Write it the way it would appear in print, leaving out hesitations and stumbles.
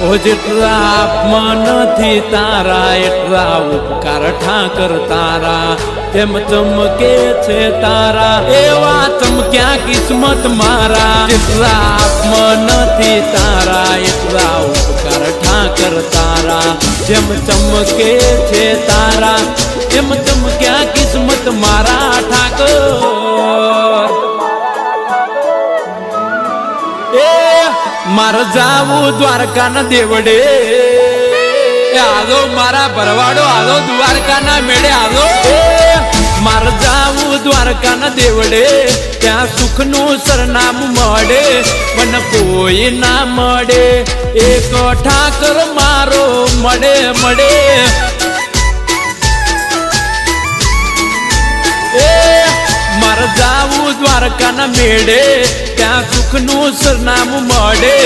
ઓ જેટલા મનથી તારા એટલા ઉપકાર ઠાકર તારા તેમ ચમકે છે તારા એવા ચમક્યા કિસ્મત મારા જેટલા મનથી તારા એટલા ઉપકાર ઠાકર તારા જેમ ચમકે છે તારા એમ ચમક્યા કિસ્મત મારા ઠાકર માર જાવું દ્વારકા ના દેવડે આલો મારા ભરવાડો આલો દ્વારકા ના મેળે આલો માર જાવું દ્વારકા ના દેવડે ત્યાં સુખ નું સરનામું મળે મને કોઈ ના મળે એક ઠાકર મારો મળે મળે માર જાવું દ્વારકા ના મેળે ત્યાં સુખ નું સરનામું મળે